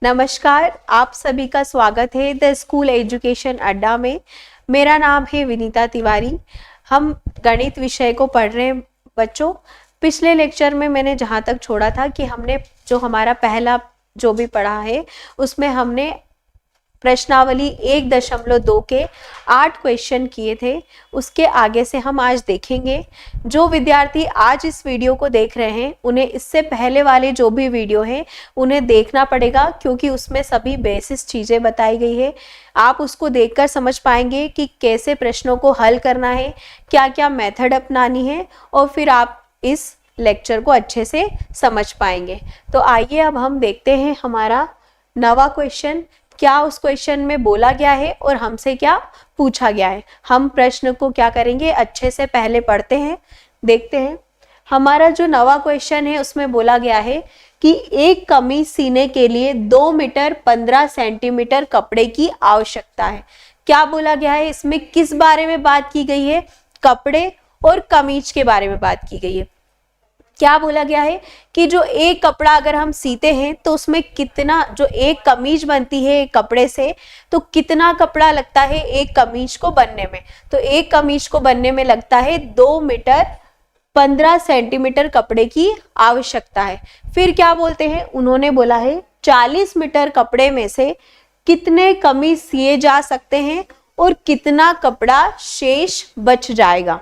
नमस्कार, आप सभी का स्वागत है द स्कूल एजुकेशन अड्डा में। मेरा नाम है विनीता तिवारी। हम गणित विषय को पढ़ रहे हैं बच्चों। पिछले लेक्चर में मैंने जहाँ तक छोड़ा था कि हमने जो हमारा पहला जो भी पढ़ा है उसमें हमने प्रश्नावली 1.2 के 8 क्वेश्चन किए थे। उसके आगे से हम आज देखेंगे। जो विद्यार्थी आज इस वीडियो को देख रहे हैं उन्हें इससे पहले वाले जो भी वीडियो हैं उन्हें देखना पड़ेगा, क्योंकि उसमें सभी बेसिस चीज़ें बताई गई है। आप उसको देखकर समझ पाएंगे कि कैसे प्रश्नों को हल करना है, क्या क्या मेथड अपनानी है, और फिर आप इस लेक्चर को अच्छे से समझ पाएंगे। तो आइए अब हम देखते हैं हमारा नवा क्वेश्चन, क्या उस क्वेश्चन में बोला गया है और हमसे क्या पूछा गया है। हम प्रश्न को क्या करेंगे, अच्छे से पहले पढ़ते हैं, देखते हैं। हमारा जो नवा क्वेश्चन है उसमें बोला गया है कि एक कमीज सीने के लिए 2 मीटर 15 सेंटीमीटर कपड़े की आवश्यकता है। क्या बोला गया है, इसमें किस बारे में बात की गई है, कपड़े और कमीज के बारे में बात की गई है। क्या बोला गया है कि जो एक कपड़ा अगर हम सीते हैं तो उसमें कितना, जो एक कमीज बनती है एक कपड़े से, तो कितना कपड़ा लगता है एक कमीज को बनने में। तो एक कमीज को बनने में लगता है 2 मीटर 15 सेंटीमीटर कपड़े की आवश्यकता है। फिर क्या बोलते हैं, उन्होंने बोला है 40 मीटर कपड़े में से कितने कमीज सिए जा सकते हैं और कितना कपड़ा शेष बच जाएगा।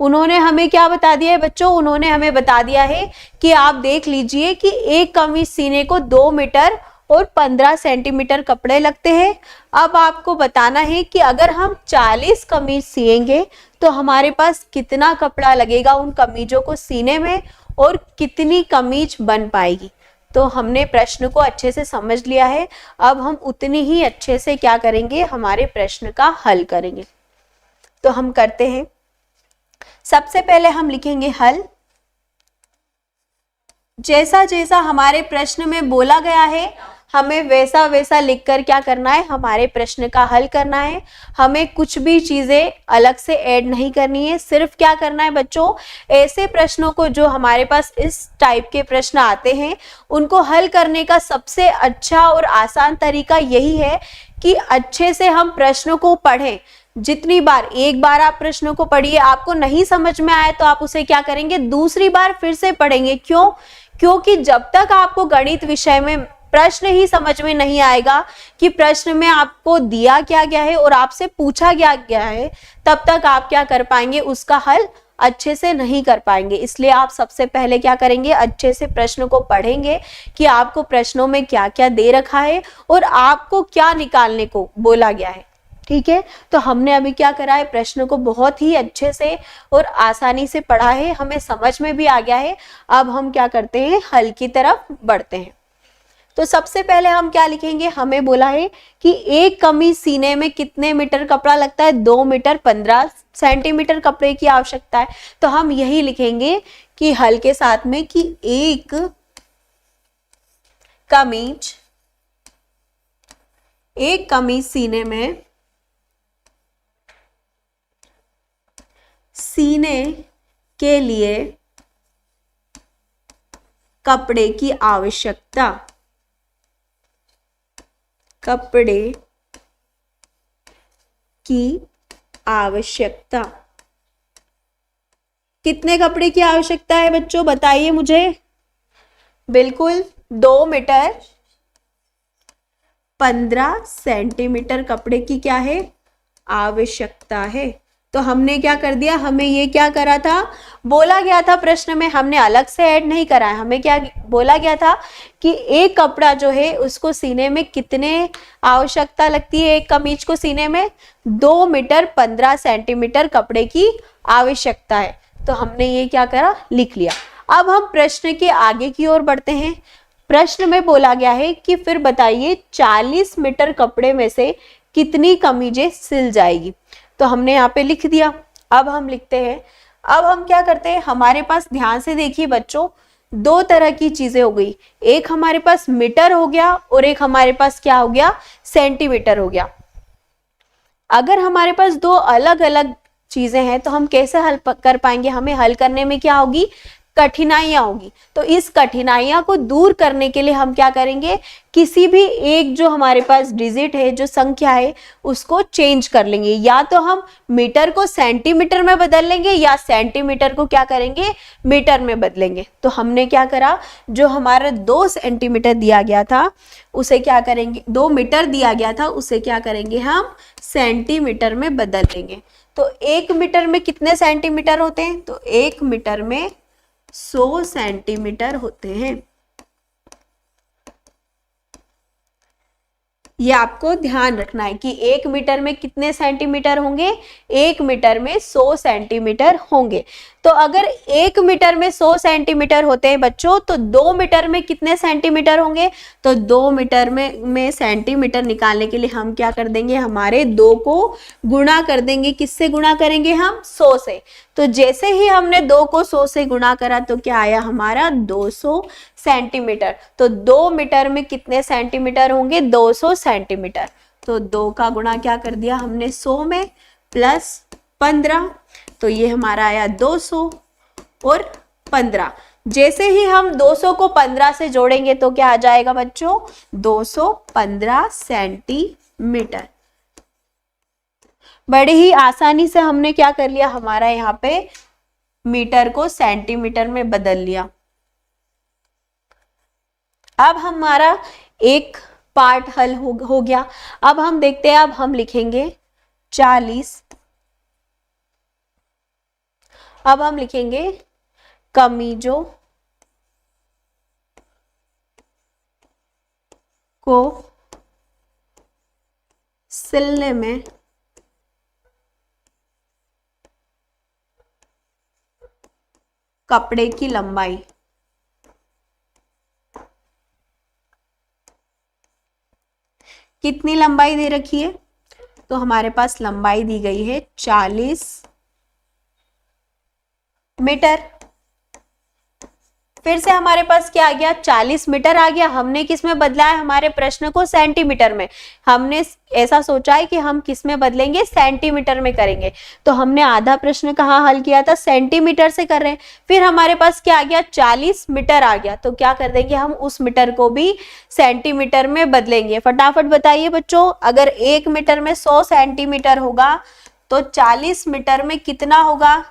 उन्होंने हमें क्या बता दिया है बच्चों, उन्होंने हमें बता दिया है कि आप देख लीजिए कि एक कमीज सीने को 2 मीटर और 15 सेंटीमीटर कपड़े लगते हैं। अब आपको बताना है कि अगर हम 40 कमीज सिएंगे तो हमारे पास कितना कपड़ा लगेगा उन कमीजों को सीने में और कितनी कमीज बन पाएगी। तो हमने प्रश्न को अच्छे से समझ लिया है। अब हम उतनी ही अच्छे से क्या करेंगे, हमारे प्रश्न का हल करेंगे। तो हम करते हैं। सबसे पहले हम लिखेंगे हल। जैसा जैसा हमारे प्रश्न में बोला गया है हमें वैसा वैसा लिखकर क्या करना है, हमारे प्रश्न का हल करना है। हमें कुछ भी चीजें अलग से ऐड नहीं करनी है। सिर्फ क्या करना है बच्चों, ऐसे प्रश्नों को जो हमारे पास इस टाइप के प्रश्न आते हैं उनको हल करने का सबसे अच्छा और आसान तरीका यही है कि अच्छे से हम प्रश्नों को पढ़ें। जितनी बार, एक बार आप प्रश्नों को पढ़िए, आपको नहीं समझ में आए तो आप उसे क्या करेंगे, दूसरी बार फिर से पढ़ेंगे। क्यों? क्योंकि जब तक आपको गणित विषय में प्रश्न ही समझ में नहीं आएगा कि प्रश्न में आपको दिया क्या गया है और आपसे पूछा गया है, तब तक आप क्या कर पाएंगे, उसका हल अच्छे से नहीं कर पाएंगे। इसलिए आप सबसे पहले क्या करेंगे, अच्छे से प्रश्न को पढ़ेंगे कि आपको प्रश्नों में क्या क्या दे रखा है और आपको क्या निकालने को बोला गया है। ठीक है, तो हमने अभी क्या करा है, प्रश्न को बहुत ही अच्छे से और आसानी से पढ़ा है, हमें समझ में भी आ गया है। अब हम क्या करते हैं, हल की तरफ बढ़ते हैं। तो सबसे पहले हम क्या लिखेंगे, हमें बोला है कि एक कमीज सीने में कितने मीटर कपड़ा लगता है, 2 मीटर 15 सेंटीमीटर कपड़े की आवश्यकता है। तो हम यही लिखेंगे कि हल के साथ में कि एक कमीज सीने के लिए कपड़े की आवश्यकता, कितने कपड़े की आवश्यकता है बच्चों, बताइए मुझे। बिल्कुल 2 मीटर 15 सेंटीमीटर कपड़े की क्या है, आवश्यकता है। तो हमने क्या कर दिया, हमें ये क्या करा था, बोला गया था प्रश्न में, हमने अलग से ऐड नहीं करा है। हमें क्या बोला गया था कि एक कपड़ा जो है उसको सीने में कितने आवश्यकता लगती है, एक कमीज को सीने में 2 मीटर 15 सेंटीमीटर कपड़े की आवश्यकता है। तो हमने ये क्या करा, लिख लिया। अब हम प्रश्न के आगे की ओर बढ़ते हैं। प्रश्न में बोला गया है कि फिर बताइए 40 मीटर कपड़े में से कितनी कमीजें सिल जाएगी। तो हमने यहाँ पे लिख दिया। अब हम लिखते हैं, अब हम क्या करते हैं, हमारे पास ध्यान से देखिए बच्चों, 2 तरह की चीजें हो गई। एक हमारे पास मीटर हो गया और एक हमारे पास क्या हो गया, सेंटीमीटर हो गया। अगर हमारे पास 2 अलग अलग चीजें हैं तो हम कैसे हल कर पाएंगे, हमें हल करने में क्या होगी, कठिनाइयां होगी। तो इस कठिनाइयां को दूर करने के लिए हम क्या करेंगे, किसी भी एक जो हमारे पास डिजिट है, जो संख्या है, उसको चेंज कर लेंगे। या तो हम मीटर को सेंटीमीटर में बदल लेंगे या सेंटीमीटर को क्या करेंगे, मीटर में बदलेंगे। तो हमने क्या करा, जो हमारा 2 सेंटीमीटर दिया गया था उसे क्या करेंगे, 2 मीटर दिया गया था उसे क्या करेंगे, हम सेंटीमीटर में बदल लेंगे। तो 1 मीटर में कितने सेंटीमीटर होते हैं, तो 1 मीटर में 100 सेंटीमीटर होते हैं। ये आपको ध्यान रखना है कि 1 मीटर में कितने सेंटीमीटर होंगे, 1 मीटर में 100 सेंटीमीटर होंगे। तो अगर 1 मीटर में 100 सेंटीमीटर होते हैं बच्चों, तो 2 मीटर में कितने सेंटीमीटर होंगे, तो 2 मीटर में सेंटीमीटर निकालने के लिए हम क्या कर देंगे, हमारे 2 को गुणा कर देंगे। किससे गुणा करेंगे हम, 100 से। तो जैसे ही हमने 2 को 100 से गुणा करा तो क्या आया हमारा, 200 सेंटीमीटर। तो 2 मीटर में कितने सेंटीमीटर होंगे, 200 सेंटीमीटर। तो 2 का गुणा क्या कर दिया हमने 100 में प्लस 15, तो ये हमारा आया 200 और 15। जैसे ही हम 200 को 15 से जोड़ेंगे तो क्या आ जाएगा बच्चों, 215 सेंटीमीटर। बड़े ही आसानी से हमने क्या कर लिया, हमारा यहाँ पे मीटर को सेंटीमीटर में बदल लिया। अब हमारा एक पार्ट हल हो गया। अब हम देखते हैं, अब हम लिखेंगे 40। अब हम लिखेंगे कमीजों को सिलने में कपड़े की लंबाई। कितनी लंबाई दे रखी है, तो हमारे पास लंबाई दी गई है 40 मीटर। फिर से हमारे पास क्या आ गया, 40 मीटर आ गया। हमने किस में बदला है, हमारे प्रश्न को सेंटीमीटर में। हमने ऐसा सोचा है कि हम किस में बदलेंगे, सेंटीमीटर में करेंगे। तो हमने आधा प्रश्न कहाँ हल किया था, सेंटीमीटर से कर रहे हैं। फिर हमारे पास क्या आ गया, 40 मीटर आ गया। तो क्या कर देंगे हम, उस मीटर को भी सेंटीमीटर में बदलेंगे। फटाफट बताइए बच्चों, अगर 1 मीटर में 100 सेंटीमीटर होगा तो 40 मीटर में कितना होगा,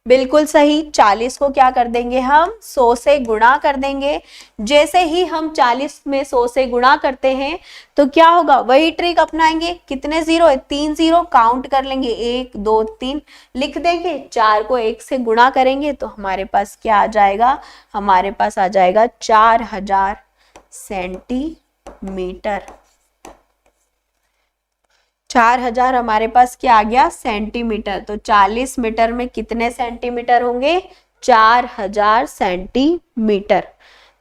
बिल्कुल सही, 40 को क्या कर देंगे हम, 100 से गुणा कर देंगे। जैसे ही हम 40 में 100 से गुणा करते हैं तो क्या होगा, वही ट्रिक अपनाएंगे। कितने जीरो है, 3 जीरो, काउंट कर लेंगे, 1 2 3 लिख देंगे। 4 को 1 से गुणा करेंगे तो हमारे पास क्या आ जाएगा, हमारे पास आ जाएगा 4000 सेंटीमीटर। 4000 हमारे पास क्या आ गया, सेंटीमीटर। तो 40 मीटर में कितने सेंटीमीटर होंगे, 4000 सेंटीमीटर।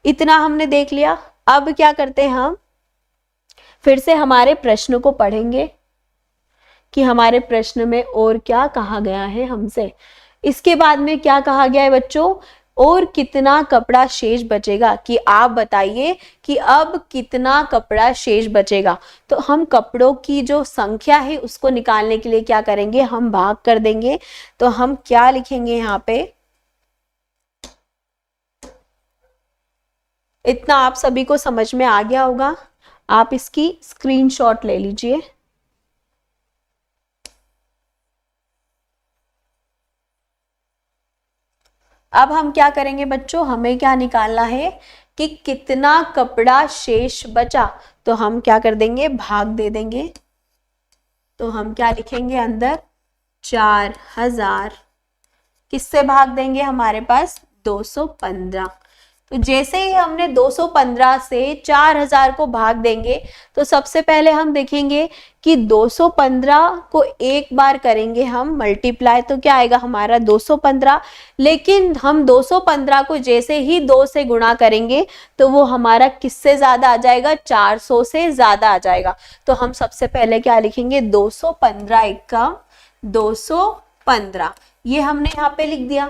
इतना हमने देख लिया। अब क्या करते हैं हम, फिर से हमारे प्रश्न को पढ़ेंगे कि हमारे प्रश्न में और क्या कहा गया है हमसे। इसके बाद में क्या कहा गया है बच्चों, और कितना कपड़ा शेष बचेगा, कि आप बताइए कि अब कितना कपड़ा शेष बचेगा। तो हम कपड़ों की जो संख्या है उसको निकालने के लिए क्या करेंगे, हम भाग कर देंगे। तो हम क्या लिखेंगे यहाँ पे, इतना आप सभी को समझ में आ गया होगा। आप इसकी स्क्रीनशॉट ले लीजिए। अब हम क्या करेंगे बच्चों, हमें क्या निकालना है कि कितना कपड़ा शेष बचा। तो हम क्या कर देंगे, भाग दे देंगे। तो हम क्या लिखेंगे अंदर, 4000 किससे भाग देंगे, हमारे पास 215। तो जैसे ही हमने 215 से 4000 को भाग देंगे तो सबसे पहले हम देखेंगे कि 215 को एक बार करेंगे हम मल्टीप्लाई, तो क्या आएगा हमारा 215। लेकिन हम 215 को जैसे ही 2 से गुणा करेंगे तो वो हमारा किससे ज्यादा आ जाएगा, 400 से ज्यादा आ जाएगा। तो हम सबसे पहले क्या लिखेंगे, 215 एकम 215, ये हमने यहाँ पे लिख दिया।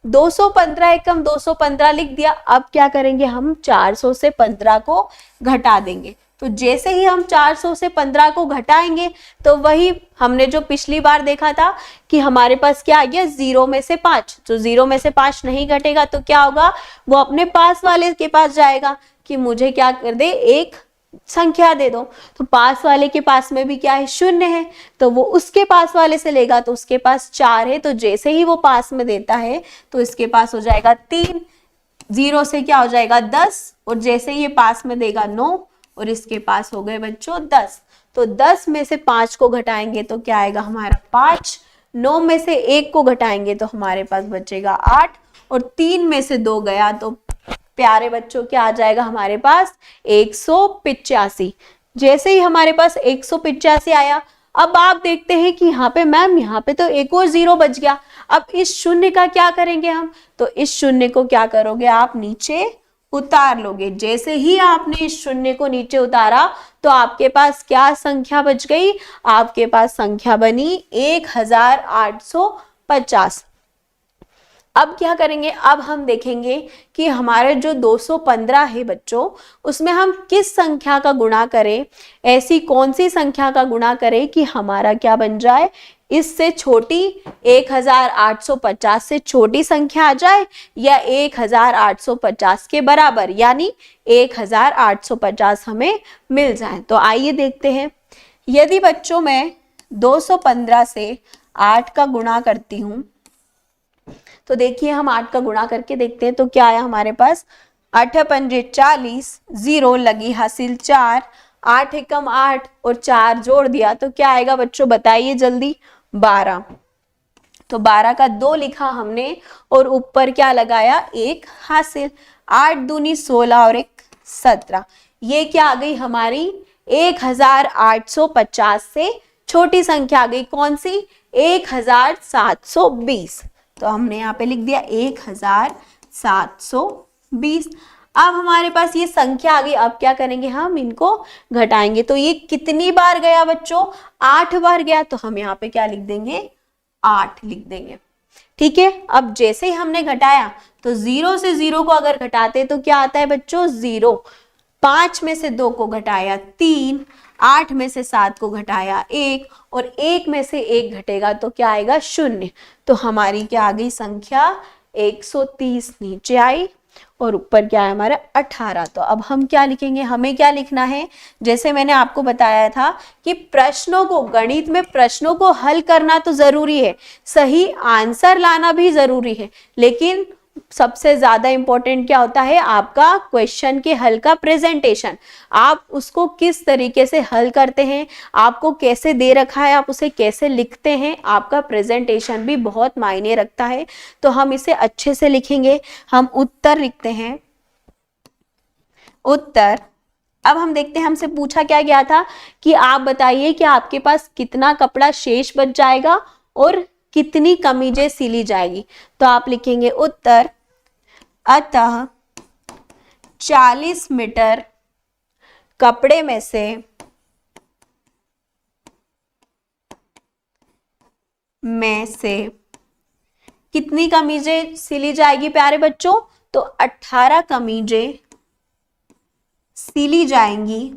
215 एकम 215 लिख दिया। अब क्या करेंगे हम, 400 से 15 को घटा देंगे। तो जैसे ही हम 400 से 15 को घटाएंगे तो वही हमने जो पिछली बार देखा था कि हमारे पास क्या आ गया, 0 में से 5। तो 0 में से 5 नहीं घटेगा तो क्या होगा, वो अपने पास वाले के पास जाएगा कि मुझे क्या कर दे, एक संख्या दे दो। तो पास वाले के पास में भी क्या है, 0 है, तो वो उसके पास वाले से लेगा, तो उसके पास 4 है, तो जैसे ही वो पास में देता है तो इसके पास हो जाएगा 3, 0 से क्या हो जाएगा 10, और जैसे ही ये पास में देगा 9, और इसके पास हो गए बच्चों 10। तो 10 में से 5 को घटाएंगे तो क्या आएगा हमारा 5, 9 में से 1 को घटाएंगे तो हमारे पास बचेगा 8, और 3 में से 2 गया तो प्यारे बच्चों क्या आ जाएगा हमारे पास 185। जैसे ही हमारे पास 185 आया, अब आप देखते हैं कि यहाँ पे मैम यहाँ पे तो एक और 0 बच गया। अब इस शून्य का क्या करेंगे हम, तो इस शून्य को क्या करोगे आप, नीचे उतार लोगे। जैसे ही आपने इस शून्य को नीचे उतारा तो आपके पास क्या संख्या बच गई, आपके पास संख्या बनी 1850। अब क्या करेंगे, अब हम देखेंगे कि हमारे जो 215 है बच्चों, उसमें हम किस संख्या का गुणा करें, ऐसी कौन सी संख्या का गुणा करें कि हमारा क्या बन जाए, इससे छोटी 1850 से छोटी संख्या आ जाए, या 1850 के बराबर यानी 1850 हमें मिल जाए। तो आइए देखते हैं। यदि बच्चों मैं 215 से 8 का गुणा करती हूँ, तो देखिए हम 8 का गुणा करके देखते हैं तो क्या आया हमारे पास, 8 पंजे 40, 0 लगी हासिल 4, 8 एकम 8 और 4 जोड़ दिया तो क्या आएगा बच्चों, बताइए जल्दी, 12। तो 12 का 2 लिखा हमने और ऊपर क्या लगाया, 1 हासिल, 8 दूनी 16 और 1 17। ये क्या आ गई हमारी 1850 से छोटी संख्या आ गई, कौन सी, 1720। तो हमने यहाँ पे लिख दिया 1720। अब हमारे पास ये संख्या आ गई, अब क्या करेंगे, हम इनको घटाएंगे। तो ये कितनी बार गया बच्चों, 8 बार गया, तो हम यहाँ पे क्या लिख देंगे, 8 लिख देंगे। ठीक है, अब जैसे ही हमने घटाया तो 0 से 0 को अगर घटाते तो क्या आता है बच्चों, 0। 5 में से 2 को घटाया 3, 8 में से 7 को घटाया 1, और 1 में से 1 घटेगा तो क्या आएगा, 0। तो हमारी क्या आ गई संख्या 130 नीचे आई, और ऊपर क्या है हमारा 18। तो अब हम क्या लिखेंगे, हमें क्या लिखना है, जैसे मैंने आपको बताया था कि प्रश्नों को, गणित में प्रश्नों को हल करना तो जरूरी है, सही आंसर लाना भी जरूरी है, लेकिन सबसे ज्यादा इंपॉर्टेंट क्या होता है, आपका क्वेश्चन के हल का प्रेजेंटेशन। आप उसको किस तरीके से हल करते हैं, आपको कैसे दे रखा है, आप उसे कैसे लिखते हैं, आपका प्रेजेंटेशन भी बहुत मायने रखता है। तो हम इसे अच्छे से लिखेंगे। हम उत्तर लिखते हैं, उत्तर। अब हम देखते हैं, हमसे पूछा क्या गया था कि आप बताइए कि आपके पास कितना कपड़ा शेष बच जाएगा और कितनी कमीजें सिली जाएगी। तो आप लिखेंगे उत्तर, अतः 40 मीटर कपड़े में से कितनी कमीजें सिली जाएगी प्यारे बच्चों, तो 18 कमीजें सिली जाएंगी।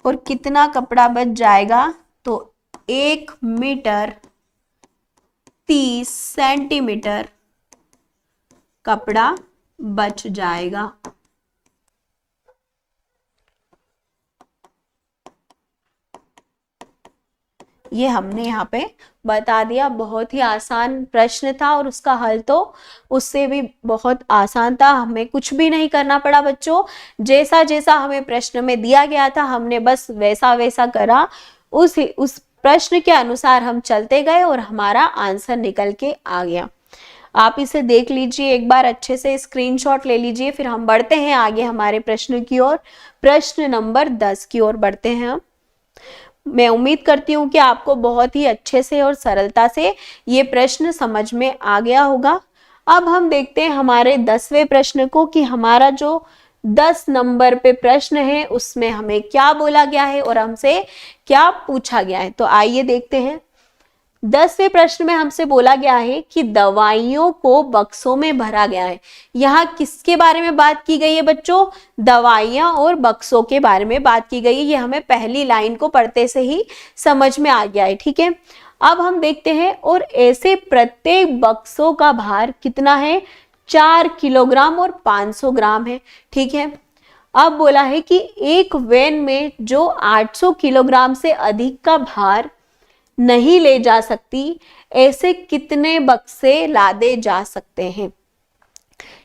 और कितना कपड़ा बच जाएगा, तो 1 मीटर 30 सेंटीमीटर कपड़ा बच जाएगा। ये हमने यहाँ पे बता दिया। बहुत ही आसान प्रश्न था और उसका हल तो उससे भी बहुत आसान था, हमें कुछ भी नहीं करना पड़ा बच्चों। जैसा जैसा हमें प्रश्न में दिया गया था हमने बस वैसा वैसा करा, उस प्रश्न के अनुसार हम चलते गए और हमारा आंसर निकल के आ गया। आप इसे देख लीजिए एक बार अच्छे से, स्क्रीनशॉट ले लीजिए, फिर हम बढ़ते हैं आगे हमारे प्रश्न की ओर। प्रश्न नंबर 10 की ओर बढ़ते हैं हम। मैं उम्मीद करती हूँ कि आपको बहुत ही अच्छे से और सरलता से ये प्रश्न समझ में आ गया होगा। अब हम देखते हैं हमारे 10वें प्रश्न को कि हमारा जो 10 नंबर पे प्रश्न है उसमें हमें क्या बोला गया है और हमसे क्या पूछा गया है। तो आइए देखते हैं। 10वें प्रश्न में हमसे बोला गया है कि दवाइयों को बक्सों में भरा गया है। यहाँ किसके बारे में बात की गई है बच्चों? दवाइयां और बक्सों के बारे में बात की गई है। ये हमें पहली लाइन को पढ़ते से ही समझ में आ गया है, ठीक है। अब हम देखते हैं, और ऐसे प्रत्येक बक्सों का भार कितना है? 4 किलोग्राम और 500 ग्राम है, ठीक है। अब बोला है कि एक वैन में जो 800 किलोग्राम से अधिक का भार नहीं ले जा सकती, ऐसे कितने बक्से लादे जा सकते हैं?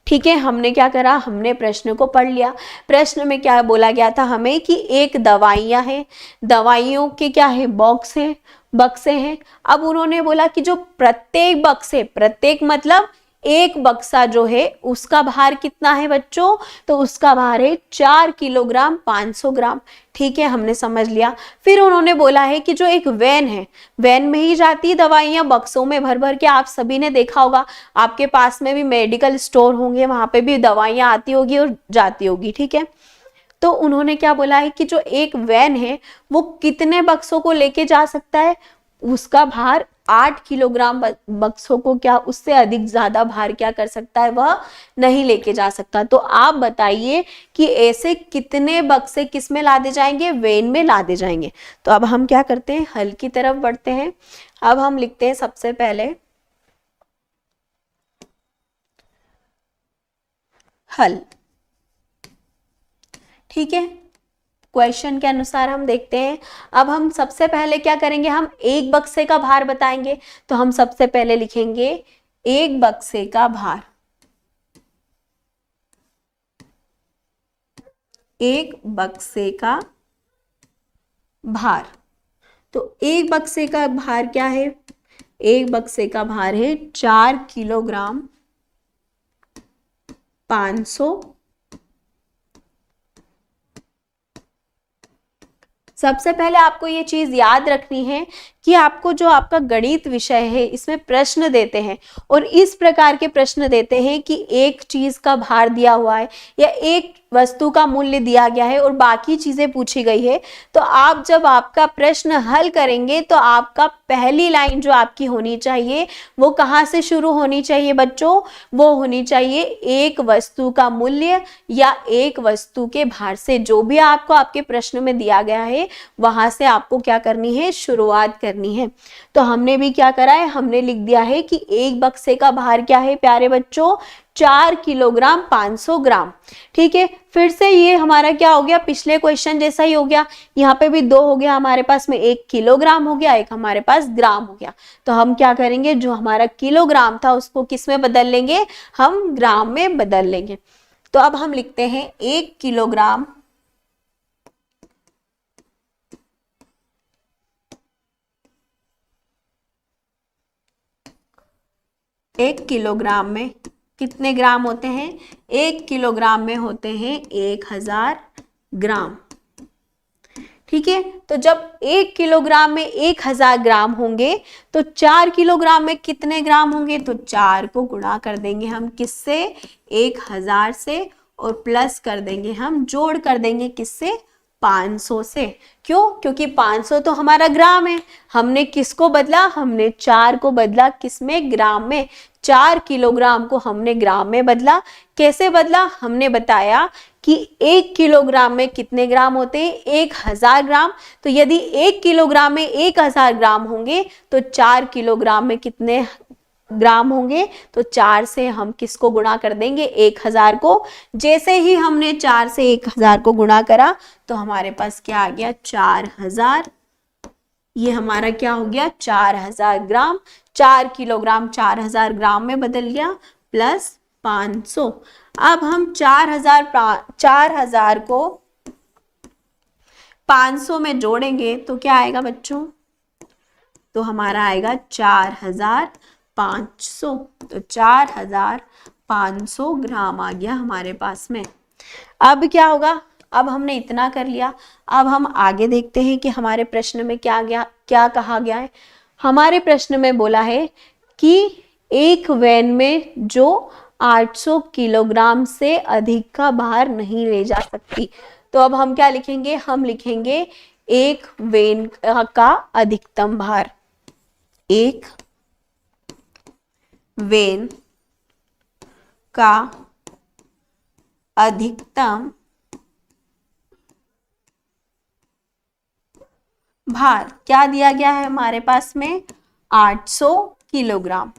ठीक है, हमने क्या करा, हमने प्रश्न को पढ़ लिया। प्रश्न में क्या बोला गया था हमें कि एक दवाइयां हैं, दवाइयों के क्या है, बॉक्स हैं, बक्से हैं। अब उन्होंने बोला कि जो प्रत्येक बक्से, प्रत्येक मतलब एक बक्सा जो है उसका भार कितना है बच्चों? तो उसका भार है 4 किलोग्राम 500 ग्राम, ठीक है, हमने समझ लिया। फिर उन्होंने बोला है कि जो एक वैन है, वैन में ही जाती दवाइयां बक्सों में भर भर के। आप सभी ने देखा होगा, आपके पास में भी मेडिकल स्टोर होंगे, वहां पे भी दवाइयां आती होगी और जाती होगी, ठीक है। तो उन्होंने क्या बोला है कि जो एक वैन है वो कितने बक्सों को लेके जा सकता है? उसका भार 8 किलोग्राम बक्सों को क्या, उससे अधिक ज्यादा भार क्या कर सकता है, वह नहीं लेके जा सकता। तो आप बताइए कि ऐसे कितने बक्से किस में लादे जाएंगे? वैन में लादे जाएंगे। तो अब हम क्या करते हैं, हल की तरफ बढ़ते हैं। अब हम लिखते हैं सबसे पहले हल, ठीक है। क्वेश्चन के अनुसार हम देखते हैं। अब हम सबसे पहले क्या करेंगे, हम एक बक्से का भार बताएंगे। तो हम सबसे पहले लिखेंगे एक बक्से का भार, एक बक्से का भार। तो एक बक्से का भार क्या है? एक बक्से का भार है 4 किलोग्राम 500। सबसे पहले आपको ये चीज याद रखनी है कि आपको जो आपका गणित विषय है इसमें प्रश्न देते हैं, और इस प्रकार के प्रश्न देते हैं कि एक चीज का भार दिया हुआ है या एक वस्तु का मूल्य दिया गया है और बाकी चीजें पूछी गई है। तो आप जब आपका प्रश्न हल करेंगे तो आपका पहली लाइन जो आपकी होनी चाहिए वो कहाँ से शुरू होनी चाहिए बच्चों? वो होनी चाहिए एक वस्तु का मूल्य या एक वस्तु के भार से। जो भी आपको आपके प्रश्न में दिया गया है वहां से आपको क्या करनी है, शुरुआत करनी है। तो हमने भी क्या करा है, हमने लिख दिया है कि एक बक्से का भार क्या है प्यारे बच्चों? 4 किलोग्राम 500 ग्राम, ठीक है। फिर से ये हमारा क्या हो गया, पिछले क्वेश्चन जैसा ही हो गया। यहाँ पे भी दो हो गया हमारे पास में, एक किलोग्राम हो गया, एक हमारे पास ग्राम हो गया। तो हम क्या करेंगे, जो हमारा किलोग्राम था उसको किस में बदल लेंगे, हम ग्राम में बदल लेंगे। तो अब हम लिखते हैं 1 किलोग्राम 1 किलोग्राम में कितने ग्राम होते हैं? 1 किलोग्राम में होते हैं 1000 ग्राम, ठीक है। तो जब 1 किलोग्राम में 1000 ग्राम होंगे तो 4 किलोग्राम में कितने ग्राम होंगे? तो 4 को गुणा कर देंगे हम किससे? 1000 से, और प्लस कर देंगे हम, जोड़ कर देंगे किससे? 500 से। क्यों? क्योंकि 500 तो हमारा ग्राम है। हमने किसको बदला? हमने 4 को बदला किसमें? ग्राम में। 4 किलोग्राम को हमने ग्राम में बदला। कैसे बदला? हमने बताया कि 1 किलोग्राम में कितने ग्राम होते हैं? 1000 ग्राम। तो यदि 1 किलोग्राम में 1000 ग्राम होंगे तो 4 किलोग्राम में कितने ग्राम होंगे? तो 4 से हम किसको गुणा कर देंगे? 1000 को। जैसे ही हमने 4 से 1000 को गुणा करा तो हमारे पास क्या आ गया? 4000। ये हमारा क्या हो गया? 4000 ग्राम। 4 किलोग्राम 4000 ग्राम में बदल गया, प्लस 500। अब हम 4000 को 500 में जोड़ेंगे तो क्या आएगा बच्चों? तो हमारा आएगा 4500। तो 4500 ग्राम आ गया हमारे पास में। अब क्या होगा? अब हमने इतना कर लिया। अब हम आगे देखते हैं कि हमारे प्रश्न में क्या कहा गया है। हमारे प्रश्न में बोला है कि एक वैन में जो 800 किलोग्राम से अधिक का भार नहीं ले जा सकती। तो अब हम क्या लिखेंगे? हम लिखेंगे एक वैन का अधिकतम भार। एक वेन का अधिकतम भार क्या दिया गया है हमारे पास में 800 किलोग्राम।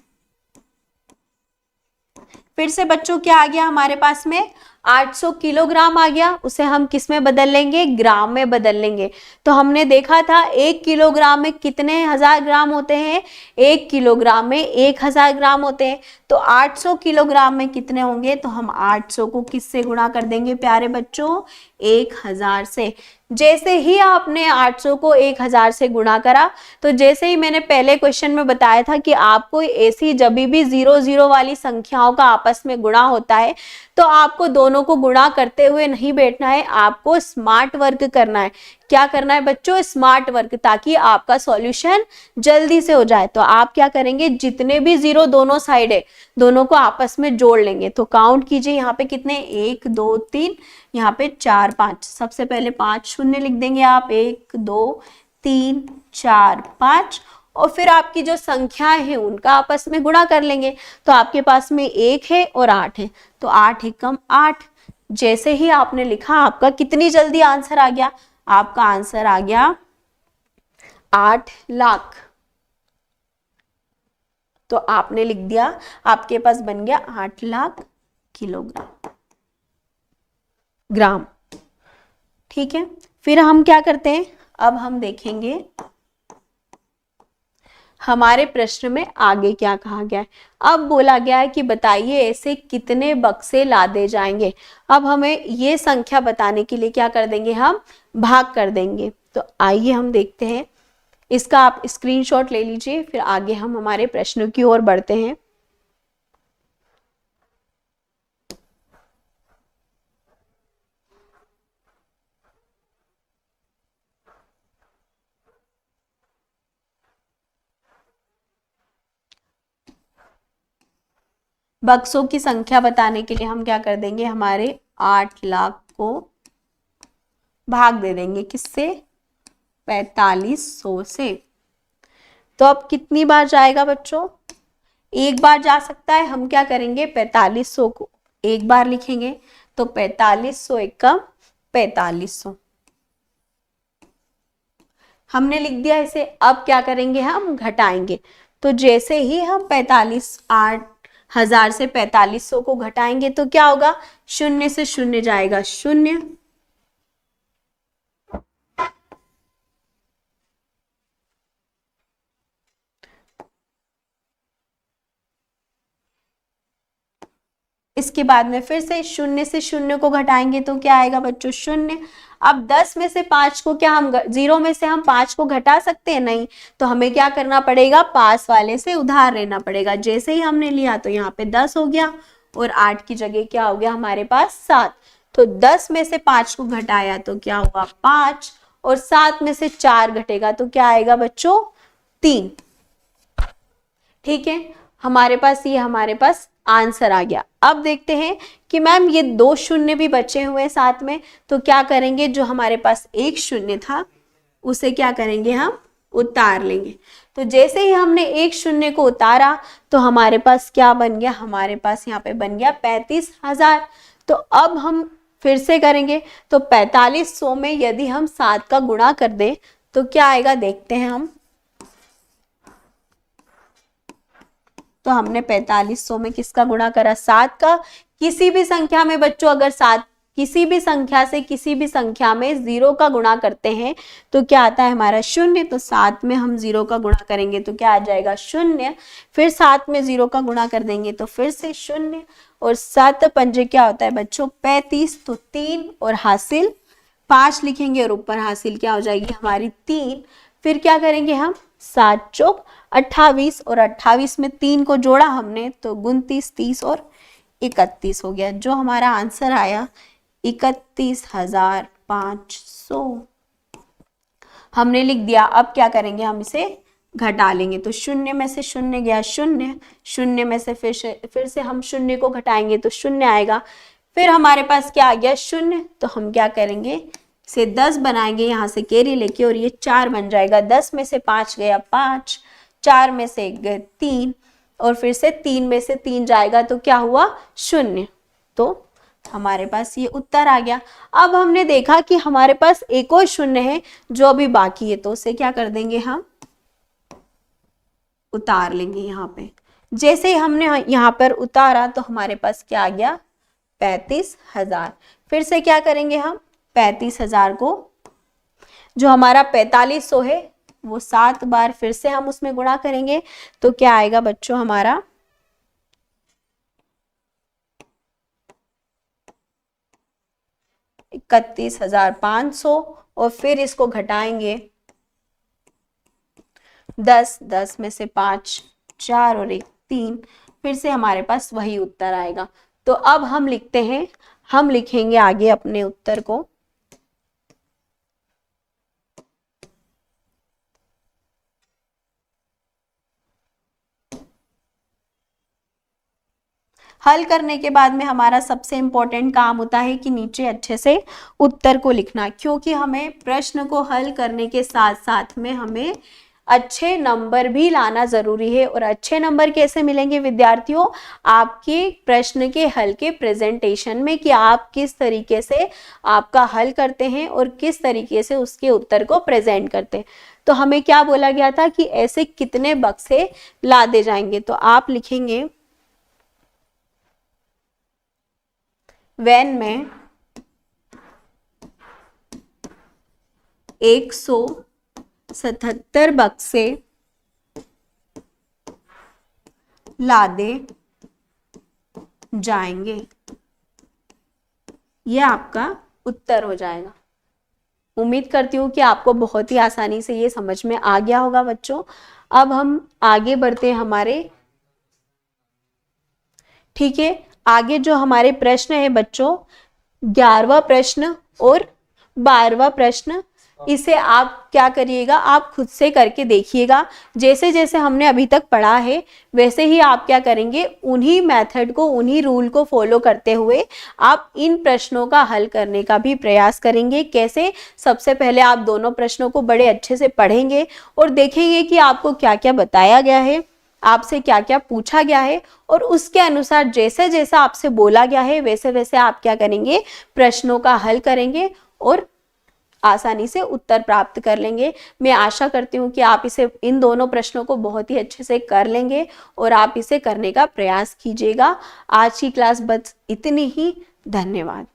फिर से बच्चों क्या आ गया हमारे पास में 800 किलोग्राम आ गया, उसे हम किस में बदल लेंगे, ग्राम में बदल लेंगे। तो हमने देखा था 1 किलोग्राम में कितने हजार ग्राम होते हैं, 1 किलोग्राम में 1000 ग्राम होते हैं। तो 800 किलोग्राम में कितने होंगे, तो हम 800 को किससे गुणा कर देंगे प्यारे बच्चों, 1000 से। जैसे ही आपने 800 को 1000 से गुणा करा, तो जैसे ही मैंने पहले क्वेश्चन में बताया था कि आपको ऐसी जब भी 0 वाली संख्याओं का आपस में गुणा होता है तो आपको दोनों को गुणा करते हुए नहीं बैठना है, आपको स्मार्ट वर्क करना है। क्या करना है बच्चों, स्मार्ट वर्क, ताकि आपका सॉल्यूशन जल्दी से हो जाए। तो आप क्या करेंगे, जितने भी 0 दोनों साइड है दोनों को आपस में जोड़ लेंगे। तो काउंट कीजिए यहाँ पे कितने, 1 2 3, यहाँ पे 4 5। सबसे पहले 5 शून्य लिख देंगे आप, 1 2 3 4 5, और फिर आपकी जो संख्याएं हैं उनका आपस में गुणा कर लेंगे। तो आपके पास में 1 है और 8 है, तो 8 एकम 8। जैसे ही आपने लिखा, आपका कितनी जल्दी आंसर आ गया, आपका आंसर आ गया 8 लाख। तो आपने लिख दिया, आपके पास बन गया 8 लाख ग्राम। ठीक है, फिर हम क्या करते हैं, अब हम देखेंगे हमारे प्रश्न में आगे क्या कहा गया है। अब बोला गया है कि बताइए ऐसे कितने बक्से लादे जाएंगे। अब हमें ये संख्या बताने के लिए क्या कर देंगे, हम भाग कर देंगे। तो आइए हम देखते हैं, इसका आप स्क्रीनशॉट ले लीजिए, फिर आगे हम हमारे प्रश्नों की ओर बढ़ते हैं। बक्सों की संख्या बताने के लिए हम क्या कर देंगे, हमारे 8 लाख को भाग दे देंगे किससे, 4500 से। तो अब कितनी बार जाएगा बच्चों, एक बार जा सकता है। हम क्या करेंगे, 4500 को एक बार लिखेंगे, तो 4500 एकम 4500 हमने लिख दिया इसे। अब क्या करेंगे, हम घटाएंगे। तो जैसे ही हम 8,000 से 4500 को घटाएंगे तो क्या होगा, शून्य से शून्य जाएगा शून्य, इसके बाद में फिर से शून्य से शून्य को घटाएंगे तो क्या आएगा बच्चों, शून्य। अब 10 में से 5 को क्या हम 0 में से हम 5 को घटा सकते हैं, नहीं। तो हमें क्या करना पड़ेगा, पास वाले से उधार लेना पड़ेगा। जैसे ही हमने लिया तो यहाँ पे 10 हो गया और 8 की जगह क्या हो गया हमारे पास 7। तो 10 में से 5 को घटाया तो क्या हुआ 5, और 7 में से 4 घटेगा तो क्या आएगा बच्चों 3। ठीक है, हमारे पास आंसर आ गया। अब देखते हैं कि मैम ये 2 शून्य भी बचे हुए हैं साथ में, तो क्या करेंगे, जो हमारे पास 1 शून्य था उसे क्या करेंगे, हम उतार लेंगे। तो जैसे ही हमने 1 शून्य को उतारा तो हमारे पास क्या बन गया, हमारे पास यहाँ पे बन गया 35,000। तो अब हम फिर से करेंगे, तो 4500 में यदि हम 7 का गुणा कर दें तो क्या आएगा, देखते हैं हम। तो हमने 4500 में किसका गुणा करा, 7 का। किसी भी संख्या में बच्चों अगर 7 किसी भी संख्या से किसी भी संख्या में 0 का गुणा करते हैं तो क्या आता है हमारा शून्य। तो 7 में हम 0 का गुणा करेंगे तो क्या आ जाएगा शून्य, फिर 7 में 0 का गुणा कर देंगे तो फिर से शून्य, और 7 पंजे क्या होता है बच्चों 35। तो 3 और हासिल 5 लिखेंगे और ऊपर हासिल क्या हो जाएगी हमारी 3। फिर क्या करेंगे हम, 7 चौक 28, और 28 में 3 को जोड़ा हमने तो 29, 30 और 31 हो गया। जो हमारा आंसर आया 31,500 हमने लिख दिया। अब क्या करेंगे, हम इसे घटा लेंगे। तो शून्य में से शून्य गया शून्य, शून्य में से फिर से हम शून्य को घटाएंगे तो शून्य आएगा। फिर हमारे पास क्या आ गया शून्य। तो हम क्या करेंगे, से 10 बनाएंगे यहाँ से कैरी लेके, और ये 4 बन जाएगा। 10 में से 5 गया 5, 4 में से 1 गए 3, और फिर से 3 में से 3 जाएगा तो क्या हुआ 0। तो हमारे पास ये उत्तर आ गया। अब हमने देखा कि हमारे पास एक और 0 है जो अभी बाकी है, तो उसे क्या कर देंगे, हम उतार लेंगे यहाँ पे। जैसे ही हमने यहाँ पर उतारा तो हमारे पास क्या आ गया 35,000। फिर से क्या करेंगे हम, 35,000 को जो हमारा 4500 है वो 7 बार फिर से हम उसमें गुणा करेंगे, तो क्या आएगा बच्चों हमारा 31,500, और फिर इसको घटाएंगे 10 में से 5 4 और 1 3, फिर से हमारे पास वही उत्तर आएगा। तो अब हम लिखते हैं, हम लिखेंगे आगे अपने उत्तर को। हल करने के बाद में हमारा सबसे इम्पोर्टेंट काम होता है कि नीचे अच्छे से उत्तर को लिखना, क्योंकि हमें प्रश्न को हल करने के साथ साथ में हमें अच्छे नंबर भी लाना जरूरी है। और अच्छे नंबर कैसे मिलेंगे विद्यार्थियों, आपके प्रश्न के हल के प्रेजेंटेशन में, कि आप किस तरीके से आपका हल करते हैं और किस तरीके से उसके उत्तर को प्रेजेंट करते हैं। तो हमें क्या बोला गया था कि ऐसे कितने बक्से लादे जाएंगे, तो आप लिखेंगे वैन में 177 बक्से लादे जाएंगे। यह आपका उत्तर हो जाएगा। उम्मीद करती हूँ कि आपको बहुत ही आसानी से ये समझ में आ गया होगा बच्चों। अब हम आगे बढ़ते हैं हमारे, ठीक है, आगे जो हमारे प्रश्न है बच्चों 11वां प्रश्न और 12वां प्रश्न, इसे आप क्या करिएगा, आप खुद से करके देखिएगा। जैसे जैसे हमने अभी तक पढ़ा है वैसे ही आप क्या करेंगे, उन्हीं मेथड को, उन्हीं रूल को फॉलो करते हुए आप इन प्रश्नों का हल करने का भी प्रयास करेंगे। कैसे, सबसे पहले आप दोनों प्रश्नों को बड़े अच्छे से पढ़ेंगे और देखेंगे कि आपको क्या क्या बताया गया है, आपसे क्या क्या पूछा गया है, और उसके अनुसार जैसे जैसा आपसे बोला गया है वैसे वैसे आप क्या करेंगे, प्रश्नों का हल करेंगे और आसानी से उत्तर प्राप्त कर लेंगे। मैं आशा करती हूँ कि आप इसे, इन दोनों प्रश्नों को बहुत ही अच्छे से कर लेंगे और आप इसे करने का प्रयास कीजिएगा। आज की क्लास बस इतनी ही। धन्यवाद।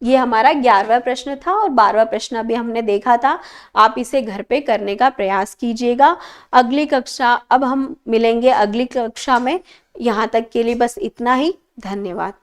ये हमारा 11वां प्रश्न था और 12वां प्रश्न अभी हमने देखा था। आप इसे घर पे करने का प्रयास कीजिएगा। अगली कक्षा, अब हम मिलेंगे अगली कक्षा में। यहाँ तक के लिए बस इतना ही। धन्यवाद।